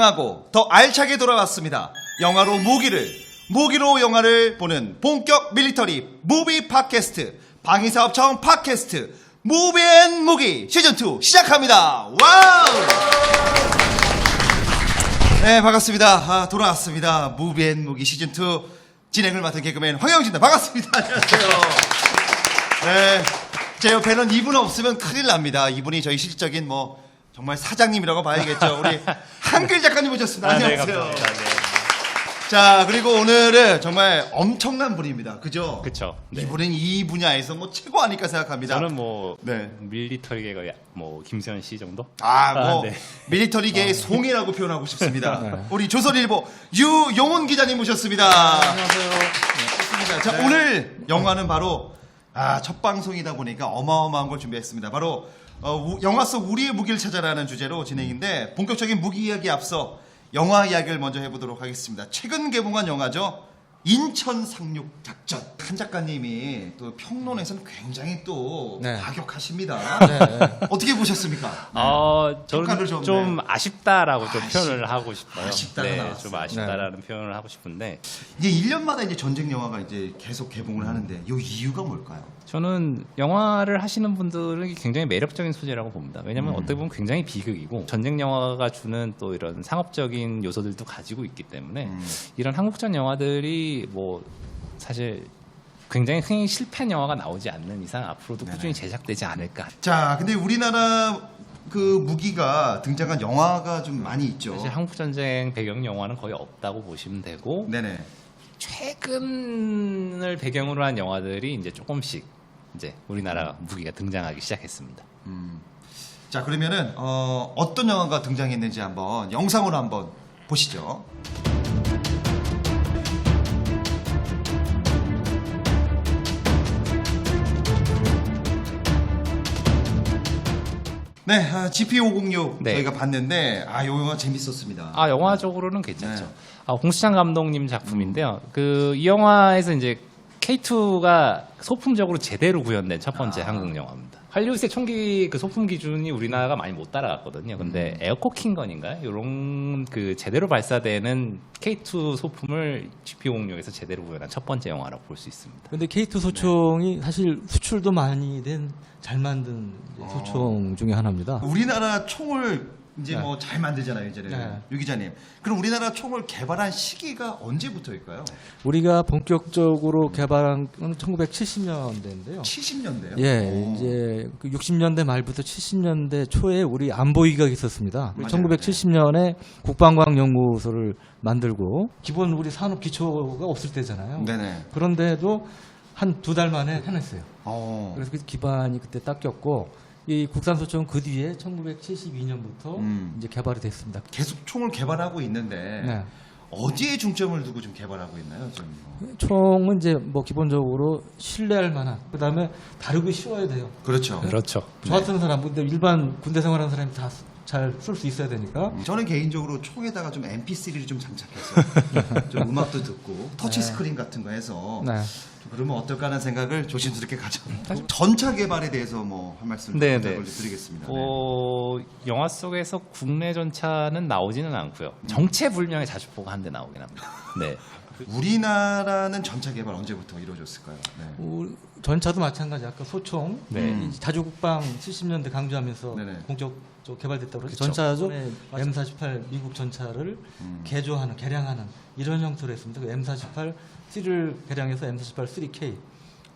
강하고 더 알차게 돌아왔습니다. 영화로 무기로 영화를 보는 본격 밀리터리 무비 팟캐스트 방위사업청 팟캐스트 무비앤무기 시즌2 시작합니다. 와우! 네, 반갑습니다. 돌아왔습니다. 무비앤무기 시즌2 진행을 맡은 개그맨 황영진입니다. 반갑습니다. 안녕하세요. 네, 제 옆에는 이분 없으면 큰일 납니다. 이분이 저희 실질적인 정말 사장님이라고 봐야겠죠. 우리 한글 작가님 오셨습니다. 안녕하세요. 네, 감사합니다. 네. 자, 그리고 오늘은 정말 엄청난 분입니다. 그죠? 그쵸. 네. 이분은 이 분야에서 최고 아닐까 생각합니다. 저는 네. 밀리터리계가 김수현 씨 정도? 네. 밀리터리계의 송이라고 표현하고 싶습니다. 네. 우리 조선일보 유용훈 기자님 모셨습니다. 안녕하세요. 좋습니다. 자, 오늘 영화는 바로 첫 방송이다 보니까 어마어마한 걸 준비했습니다. 바로 영화 속 우리의 무기를 찾아라는 주제로 진행인데 본격적인 무기 이야기 앞서 영화 이야기를 먼저 해보도록 하겠습니다. 최근 개봉한 영화죠. 인천 상륙 작전. 한 작가님이 또 평론에서는 굉장히 또 과격하십니다. 네. 어떻게 보셨습니까? 저는 좀 아쉽다라고 좀 표현을 하고 싶어요. 아쉽다가 네, 나왔어요. 좀 아쉽다라는 표현을 하고 싶은데 이게 1년마다 이제 전쟁 영화가 이제 계속 개봉을 하는데 이 이유가 뭘까요? 저는 영화를 하시는 분들은 굉장히 매력적인 소재라고 봅니다. 왜냐하면 어떻게 보면 굉장히 비극이고 전쟁 영화가 주는 또 이런 상업적인 요소들도 가지고 있기 때문에 이런 한국전 영화들이 사실 굉장히 흥행 실패한 영화가 나오지 않는 이상 앞으로도 꾸준히 제작되지 않을까. 자, 근데 우리나라 그 무기가 등장한 영화가 좀 많이 있죠. 사실 한국전쟁 배경 영화는 거의 없다고 보시면 되고 네네. 최근을 배경으로 한 영화들이 이제 조금씩 이제 우리나라 무기가 등장하기 시작했습니다. 자, 그러면은 어떤 영화가 등장했는지 한번 영상으로 한번 보시죠. 네, GP506 네. 저희가 봤는데 이 영화 재밌었습니다. 영화적으로는 괜찮죠. 네. 홍수찬 감독님 작품인데요. 이 영화에서 이제 K2가 소품적으로 제대로 구현된 첫 번째 한국 영화입니다. 할리우드의 총기 소품 기준이 우리나라가 많이 못 따라갔거든요. 근데 에어코킹건인가요? 이런 제대로 발사되는 K2 소품을 GP506에서 제대로 구현한 첫 번째 영화라고 볼 수 있습니다. 근데 K2 소총이 사실 수출도 많이 된 잘 만든 소총 중에 하나입니다. 우리나라 총을 이제 잘 만들잖아요, 이제는. 네. 유 기자님. 그럼 우리나라 총을 개발한 시기가 언제부터일까요? 우리가 본격적으로 개발한 건 1970년대인데요. 70년대요? 예, 이제 60년대 말부터 70년대 초에 우리 안보위기가 있었습니다. 맞아요. 1970년에 국방과학연구소를 만들고 기본 우리 산업 기초가 없을 때잖아요. 네네. 그런데도 한 2달 만에 해냈어요. 그래서 그 기반이 그때 딱 꼈고 이 국산소총은 그 뒤에 1972년부터 이제 개발이 됐습니다. 계속 총을 개발하고 있는데 네. 어디에 중점을 두고 좀 개발하고 있나요? 좀. 총은 이제 기본적으로 신뢰할 만한, 그다음에 다루기 쉬워야 돼요. 그렇죠. 그렇죠. 저 같은 사람, 근데 일반 군대 생활하는 사람이 다 잘 쓸 수 있어야 되니까. 저는 개인적으로 총에다가 좀 MP3를 좀 장착해서 좀 음악도 듣고 터치 스크린 같은 거 해서 네. 그러면 어떨까 하는 생각을 조심스럽게 가져봅니다. 전차 개발에 대해서 한 말씀 드리겠습니다. 영화 속에서 국내 전차는 나오지는 않고요. 정체불명의 자주포가 한 대 나오긴 합니다. 네. 우리나라는 전차 개발 언제부터 이루어졌을까요? 네. 전차도 마찬가지. 아까 소총, 네. 자주국방 70년대 강조하면서 네네. 공적 개발됐다고 그랬죠. 그쵸. 전차도 M48 미국 전차를 개조하는, 개량하는 이런 형태로 했습니다. 그 M48 C를 개량해서 M48 3K,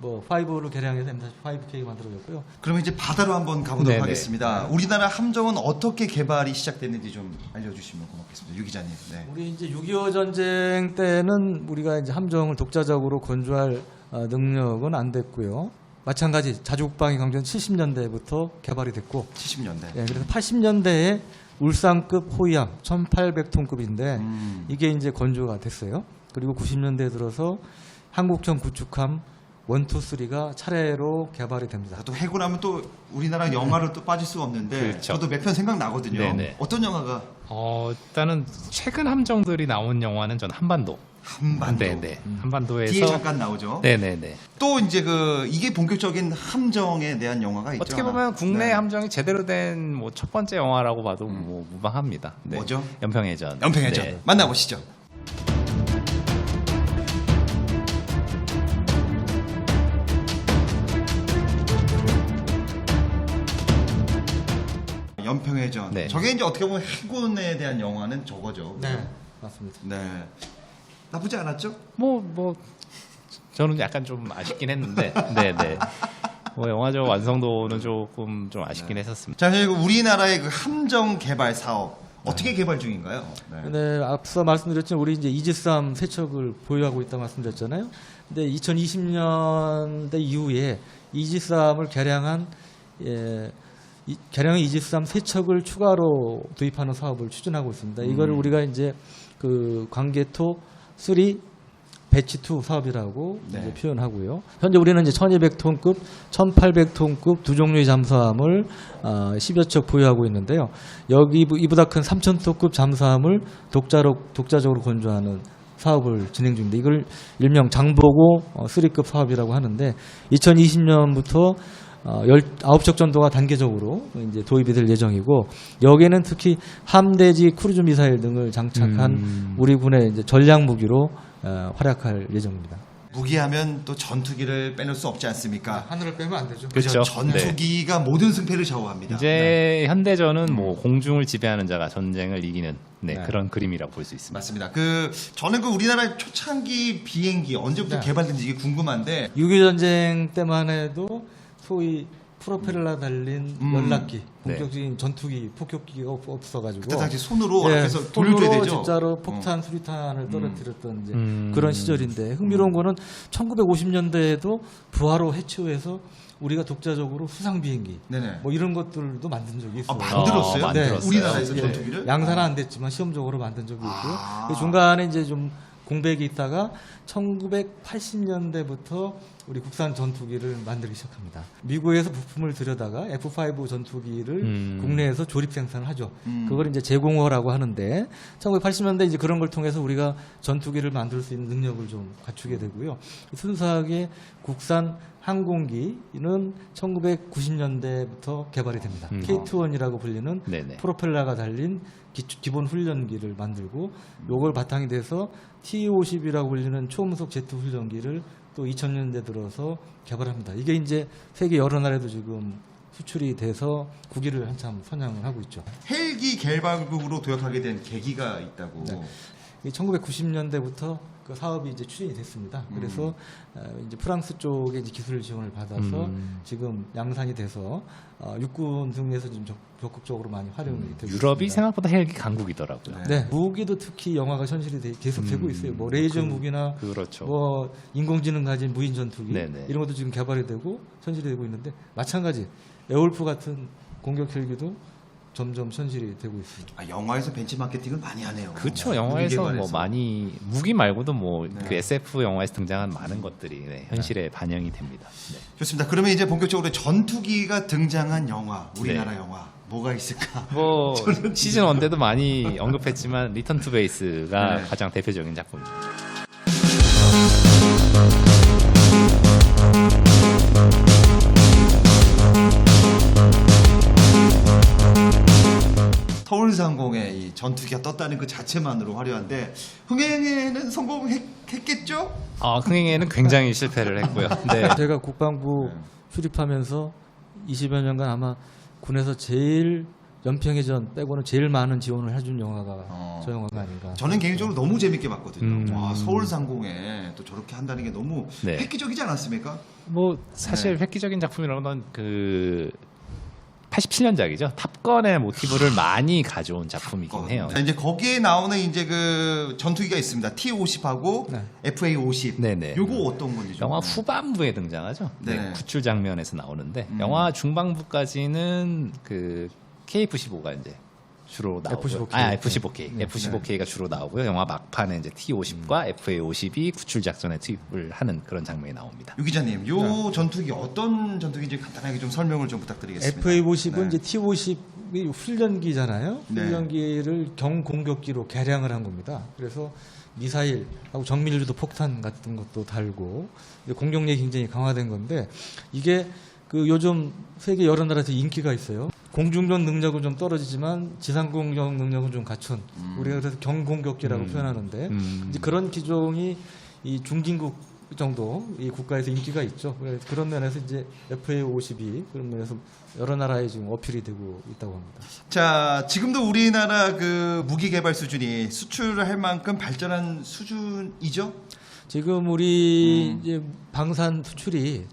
5를 개량해서 M48 5K 만들어졌고요. 그러면 이제 바다로 한번 가보도록 네네. 하겠습니다. 우리나라 함정은 어떻게 개발이 시작됐는지 좀 알려주시면 고맙겠습니다. 유 기자님. 네. 우리 이제 6.25 전쟁 때는 우리가 이제 함정을 독자적으로 건조할 능력은 안 됐고요. 마찬가지 자주국방이 강조된 70년대부터 개발이 됐고, 70년대. 예, 그래서 80년대에 울산급 호위함 1,800톤급인데 이게 이제 건조가 됐어요. 그리고 90년대에 들어서 한국형 구축함 1, 2, 3가 차례로 개발이 됩니다. 또 해군하면 또 우리나라 영화를 또 빠질 수가 없는데 그렇죠. 저도 몇 편 생각나거든요. 네네. 어떤 영화가? 일단은 최근 함정들이 나온 영화는 전 한반도. 한반도. 네네. 한반도에서 뒤에 잠깐 나오죠. 네네네. 또 이제 이게 본격적인 함정에 대한 영화가 있죠. 어떻게 보면 국내 네. 함정이 제대로 된 뭐 첫 번째 영화라고 봐도 뭐 무방합니다. 네. 뭐죠? 연평해전. 연평해전. 네. 만나보시죠. 연평해전. 네. 저게 이제 어떻게 보면 해군에 대한 영화는 저거죠. 네, 맞습니다. 네. 나쁘지 않았죠? 뭐 저는 약간 좀 아쉽긴 했는데, 네네. 뭐 영화적 완성도는 조금 좀 아쉽긴 했었습니다. 자, 그리고 우리나라의 그 함정 개발 사업 어떻게 개발 중인가요? 네. 네, 앞서 말씀드렸지만 우리 이제 이지스함 세 척을 보유하고 있다고 말씀드렸잖아요. 근데 2020년대 이후에 이지스함을 개량한 개량한 이지스함 세 척을 추가로 도입하는 사업을 추진하고 있습니다. 이거를 우리가 이제 그 관계토 3 배치 2 사업이라고 네. 이제 표현하고요. 현재 우리는 이제 1200톤급, 1800톤급 두 종류의 잠수함을 10여 척 보유하고 있는데요. 여기 이보다 큰 3000톤급 잠수함을 독자적으로 건조하는 사업을 진행 중입니다. 이걸 일명 장보고 3급 사업이라고 하는데 2020년부터 19척 정도가 단계적으로 이제 도입이 될 예정이고 여기에는 특히 함대지 크루즈 미사일 등을 장착한 우리 군의 이제 전략 무기로 활약할 예정입니다. 무기하면 또 전투기를 빼놓을 수 없지 않습니까? 하늘을 빼면 안 되죠. 그렇죠. 그렇죠. 전투기가 모든 승패를 좌우합니다. 이제 현대전은 뭐 공중을 지배하는 자가 전쟁을 이기는 네. 그런 그림이라고 볼 수 있습니다. 맞습니다. 저는 우리나라의 초창기 비행기 언제부터 네. 개발된지 이게 궁금한데 6.25 전쟁 때만 해도 소위 프로펠러 달린 연락기, 본격적인 전투기, 폭격기가 없어가지고 그때 당시 손으로 예, 앞에서 돌려줘야 손으로 되죠. 진짜로 폭탄, 수리탄을 떨어뜨렸던 이제 그런 시절인데 흥미로운 거는 1950년대에도 부하로 해치우해서 우리가 독자적으로 수상 비행기 네네. 뭐 이런 것들도 만든 적이 있어요. 만들었어요? 만들었어요. 우리나라에서 예, 전투기를? 양산은 안 됐지만 시험적으로 만든 적이 있고요. 아. 그 중간에 이제 좀 공백이 있다가 1980년대부터 우리 국산 전투기를 만들기 시작합니다. 미국에서 부품을 들여다가 F5 전투기를 국내에서 조립 생산을 하죠. 그걸 이제 제공어라고 하는데 1980년대 이제 그런 걸 통해서 우리가 전투기를 만들 수 있는 능력을 좀 갖추게 되고요. 순수하게 국산 항공기는 1990년대부터 개발이 됩니다. K2-1이라고 불리는 네네. 프로펠러가 달린 기본 훈련기를 만들고 요걸 바탕이 돼서 T-50이라고 불리는 초음속 제트 훈련기를 또 2000년대 들어서 개발합니다. 이게 이제 세계 여러 나라에도 지금 수출이 돼서 국위를 한참 선양을 하고 있죠. 헬기 개발국으로 도약하게 된 계기가 있다고. 네. 1990년대부터 그 사업이 이제 추진이 됐습니다. 그래서 이제 프랑스 쪽에 이제 기술 지원을 받아서 지금 양산이 돼서 육군 등에서 좀 적극적으로 많이 활용이 되고 유럽이 있습니다. 생각보다 헬기 강국이더라고요. 네, 무기도 특히 영화가 현실이 계속 되고 있어요. 뭐 레이저 무기나 그렇죠. 뭐 인공지능 가진 무인 전투기 네네. 이런 것도 지금 개발이 되고 현실이 되고 있는데 마찬가지 에올프 같은 공격 헬기도 점점 현실이 되고 있습니다. 영화에서 벤치 마케팅을 많이 하네요. 그렇죠. 무기 영화에서 뭐 개발에서. 많이 무기 말고도 뭐 그 네. SF 영화에서 등장한 많은 것들이 현실에 반영이 됩니다. 네. 좋습니다. 그러면 이제 본격적으로 전투기가 등장한 영화, 우리나라 네. 영화 뭐가 있을까? 뭐 시즌 1 때도 많이 언급했지만 리턴 투 베이스가 네. 가장 대표적인 작품입니다. 서울상공에 이 전투기가 떴다는 그 자체만으로 화려한데 흥행에는 성공했겠죠? 흥행에는 굉장히 실패를 했고요. 네. 제가 국방부 출입하면서 20여 년간 아마 군에서 제일 연평해전 빼고는 제일 많은 지원을 해준 영화가 저 영화가 아닌가. 저는 개인적으로 너무 재밌게 봤거든요. 와, 서울상공에 또 저렇게 한다는 게 너무 네. 획기적이지 않았습니까? 뭐 사실 획기적인 작품이라면 그 87년작이죠. 탑건의 모티브를 많이 가져온 작품이긴 해요. 자, 이제 거기에 나오는 이제 그 전투기가 있습니다. T-50하고 네. FA-50. 네네. 요거 어떤 건지 좀. 영화 후반부에 등장하죠. 네. 네, 구출 장면에서 나오는데 영화 중반부까지는 그 KF-15가 이제 주로 나오고요. F-15K. F-15K. F-15K가 주로 나오고요. 영화 막판에 이제 T-50과 FA-50이 구출 작전에 투입을 하는 그런 장면이 나옵니다. 유 기자님, 요 전투기 어떤 전투기인지 간단하게 좀 설명을 좀 부탁드리겠습니다. FA-50은 네. 이제 T-50이 훈련기잖아요. 네. 훈련기를 경공격기로 개량을 한 겁니다. 그래서 미사일하고 정밀유도 폭탄 같은 것도 달고 공격력이 굉장히 강화된 건데 이게 그 요즘 세계 여러 나라에서 인기가 있어요. 공중전 능력은 좀 떨어지지만 지상 공격 능력은 좀 갖춘 우리가 그래서 경공격기라고 표현하는데 이제 그런 기종이 이 중진국 정도 이 국가에서 인기가 있죠. 그래서 그런 면에서 이제 FA-52 그런 면에서 여러 나라에 지금 어필이 되고 있다고 합니다. 자, 지금도 우리나라 그 무기 개발 수준이 수출할 만큼 발전한 수준이죠? 지금 우리 이제 방산 수출이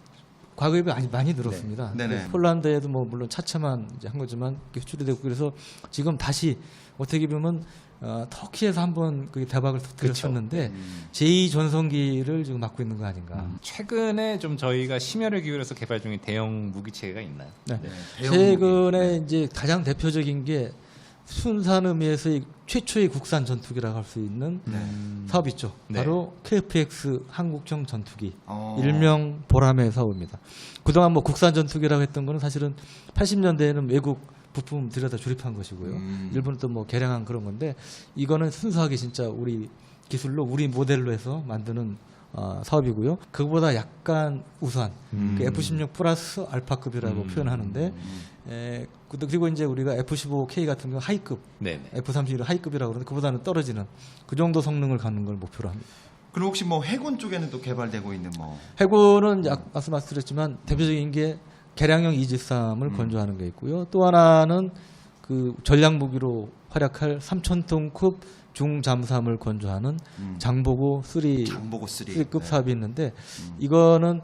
과거에 많이 늘었습니다. 네. 네네. 폴란드에도 뭐 물론 차차만 이제 한 거지만 수출이 되고 그래서 지금 다시 어떻게 보면 터키에서 한번 그 대박을 터뜨렸었는데 제2 전성기를 지금 맞고 있는 거 아닌가. 최근에 좀 저희가 심혈을 기울여서 개발 중인 대형 무기 체계가 있나요? 네. 대형 최근에 이제 가장 대표적인 게 순수한 의미에서 최초의 국산 전투기라고 할 수 있는 사업 있죠. 네. 바로 KF-X 한국형 전투기. 어. 일명 보람의 사업입니다. 그동안 뭐 국산 전투기라고 했던 거는 사실은 80년대에는 외국 부품 들여다 조립한 것이고요. 일본은 또 뭐 개량한 그런 건데 이거는 순수하게 진짜 우리 기술로 우리 모델로 해서 만드는 사업이고요. 그거보다 약간 우수한 그 F-16 플러스 알파급이라고 표현하는데 그리고 이제 우리가 F-15K 같은 거 하이급, 네네. F-36 하이급이라고 그러는데 그보다는 떨어지는 그 정도 성능을 갖는 걸 목표로 합니다. 그럼 혹시 뭐 해군 쪽에는 또 개발되고 있는 뭐 해군은 앞서 말씀드렸지만 대표적인 게 개량형 이지스함을 건조하는 게 있고요. 또 하나는 그 전략 무기로 활약할 3,000톤급 중잠수함을 건조하는 장보고 3 장보고 3. 3급 사업이 있는데 이거는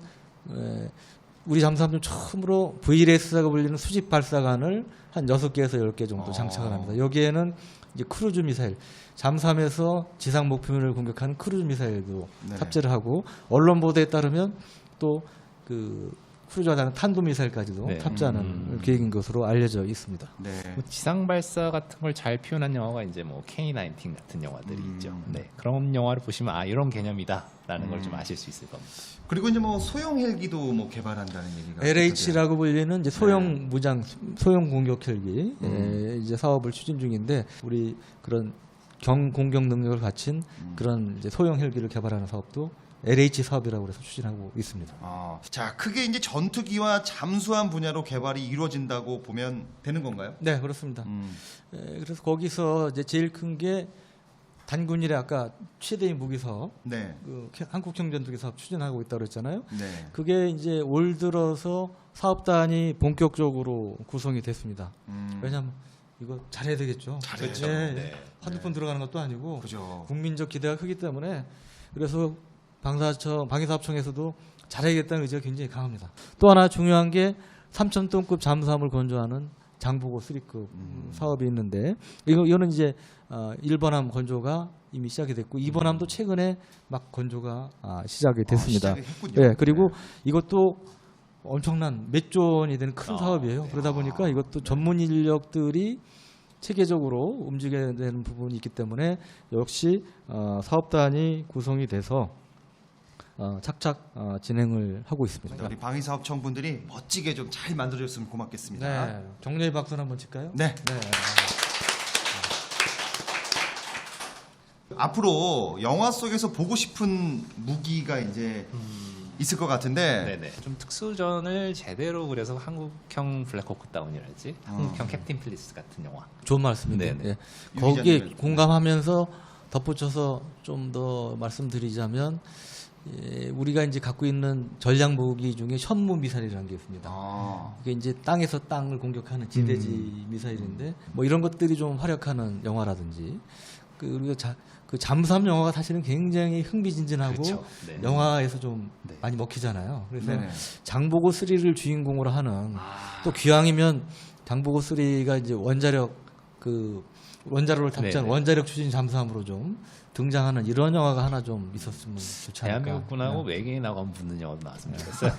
우리 잠수함 중 처음으로 VLS라고 불리는 수직 발사관을 한 6개에서 10개 정도 장착을 합니다. 여기에는 이제 크루즈 미사일, 잠수함에서 지상 목표를 공격하는 크루즈 미사일도 네. 탑재를 하고 언론 보도에 따르면 또 그 크루즈와 다른 탄도 미사일까지도 네. 탑재하는 계획인 것으로 알려져 있습니다. 네. 뭐 지상 발사 같은 걸 잘 표현한 영화가 이제 뭐 K-19 같은 영화들이 있죠. 네, 그런 영화를 보시면 아 이런 개념이다라는 걸 좀 아실 수 있을 겁니다. 그리고 이제 뭐 소형 헬기도 뭐 개발한다는 얘기가 LH라고 불리는 이제 소형 네. 무장, 소형 공격 헬기 이제 사업을 추진 중인데 우리 그런 경공격 능력을 갖춘 그런 이제 소형 헬기를 개발하는 사업도 LH 사업이라고 해서 추진하고 있습니다. 자, 크게 이제 전투기와 잠수함 분야로 개발이 이루어진다고 보면 되는 건가요? 네, 그렇습니다. 그래서 거기서 이제 제일 큰 게 단군일의 아까 최대의 무기 사업, 네. 그 한국형 전투기 사업 추진하고 있다고 그랬잖아요. 네. 그게 이제 올 들어서 사업단이 본격적으로 구성이 됐습니다. 왜냐하면 이거 잘해야 되겠죠. 잘해야죠. 네. 네. 한두 푼 들어가는 것도 아니고 그죠. 국민적 기대가 크기 때문에 그래서 방위사업청에서도 잘해야겠다는 의지가 굉장히 강합니다. 또 하나 중요한 게 3,000톤급 잠수함을 건조하는 장보고 3급 사업이 있는데 이거는 이제 1번함 건조가 이미 시작이 됐고 2번함도 최근에 막 건조가 시작이 됐습니다. 시작을 했군요. 예, 그리고 이것도 엄청난 몇 조 원이 되는 큰 사업이에요. 네. 그러다 보니까 이것도 전문 인력들이 체계적으로 움직여야 되는 부분이 있기 때문에 역시 사업단이 구성이 돼서 착착 진행을 하고 있습니다. 우리 방위사업청 분들이 멋지게 좀 잘 만들어줬으면 고맙겠습니다. 네, 격려의 박수를 한번 칠까요? 네. 앞으로 영화 속에서 보고 싶은 무기가 이제 있을 것 같은데 네네. 좀 특수전을 제대로 그래서 한국형 블랙호크 다운이랄지 한국형 캡틴 필리스 같은 영화. 좋은 말씀인데 네네. 예. 거기에 유기자님을 공감하면서 덧붙여서 좀 더 말씀드리자면 우리가 이제 갖고 있는 전략 무기 중에 현무 미사일이라는 게 있습니다. 이게 이제 땅에서 땅을 공격하는 지대지 미사일인데 뭐 이런 것들이 좀 활약하는 영화라든지 그리고 그 잠수함 영화가 사실은 굉장히 흥미진진하고 그렇죠. 네. 영화에서 좀 네. 많이 먹히잖아요. 그래서 네네. 장보고 3를 주인공으로 하는 또 기왕이면 장보고 3가 이제 원자로를 탑재한 네네. 원자력 추진 잠수함으로 좀 등장하는 이런 영화가 하나 좀 있었으면 좋지 않을까. 대한민국군하고 외계인하고 한번 붙는 영화도 나왔으면 좋겠어요.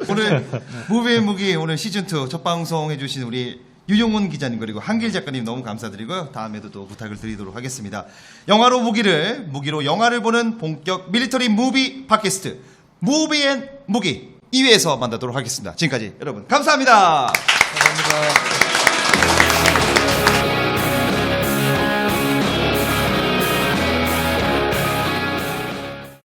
오늘 무비의 무기 오늘 시즌2 첫 방송해주신 우리 유용훈 기자님 그리고 한길 작가님 너무 감사드리고요. 다음에도 또 부탁을 드리도록 하겠습니다. 영화로 무기로 영화를 보는 본격 밀리터리 무비 팟캐스트 무비앤무기 2회에서 만나도록 하겠습니다. 지금까지 여러분 감사합니다. 감사합니다.